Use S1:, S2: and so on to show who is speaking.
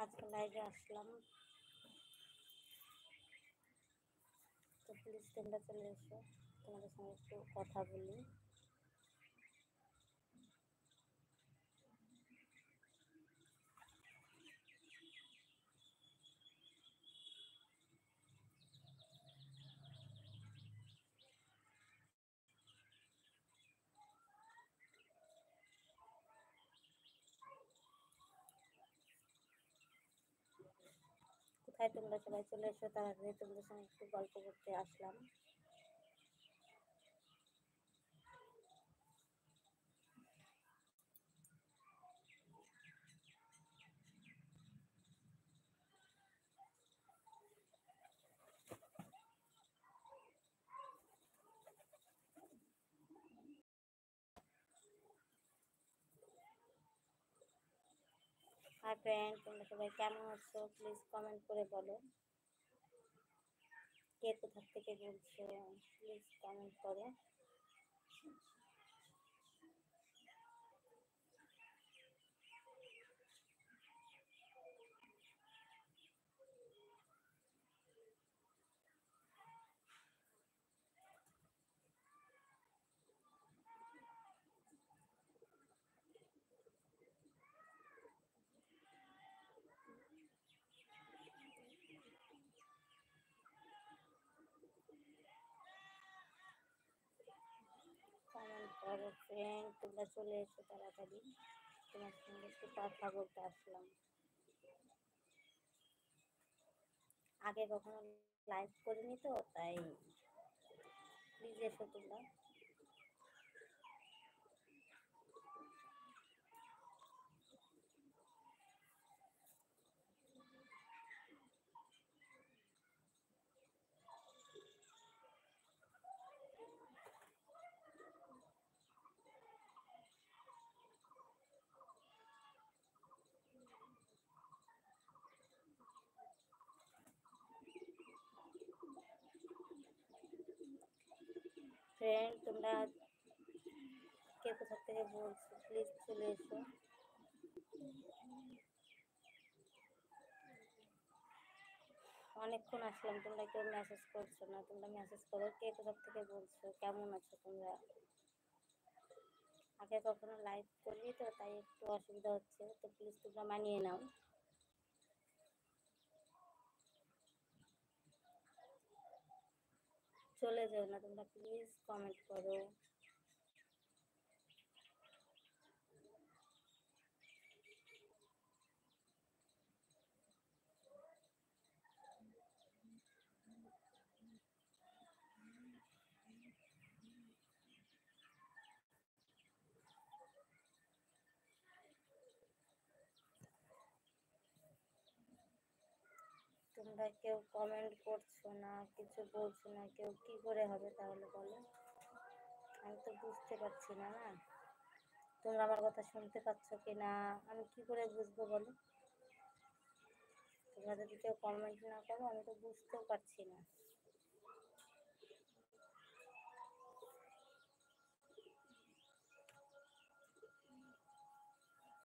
S1: আজকে লাইভে আসলাম, তো প্লিজ তোমরা চলে এসো, তোমাদের সঙ্গে একটু কথা বলি। কোথায় তোমরা সবাই চলে এসো, তাড়াতাড়ি তোমাদের সঙ্গে একটু গল্প করতে আসলাম। হাই ফ্রেন্ড, তোমরা সবাই কেমন আছো? প্লিজ কমেন্ট করে বলো। কে কোথা থেকে বলছো প্লিজ কমেন্ট করো। কমেন্ট করো ফ্রেন্ড, তোমরা চলে এসো তাড়াতাড়ি, তোমার সঙ্গে একটু কথা বলতে আসলাম। আগে কখনো লাইভ করিনি তো, তাই প্লিজ এসো তোমরা। ফ্রেন্ড, তোমরা কে কোথা থেকে বলছো প্লিজ চলে এসো। অনেকক্ষণ আসলাম, তোমরা কেউ মেসেজ করছো না, তোমরা মেসেজ করো। কে কোথা থেকে বলছো, কেমন আছো তোমরা? আগে কখনো লাইভ করবি তো, তাই একটু অসুবিধা হচ্ছে, তো প্লিজ তোমরা মানিয়ে নাও। চলে যাও না তোমরা, প্লিজ কমেন্ট করো। তোমরা কেউ কমেন্ট করছো না, কিছু বলছো না, কেউ কি করে হবে তাহলে বলো? আমি তো বুঝতে পারছি না। না, তোমরা আমার কথা শুনতে পাচ্ছ কি না আমি কি করে বুঝবো বলো? তোমরা যদি কেউ কমেন্ট না করো, আমি তো বুঝতেও পারছি না।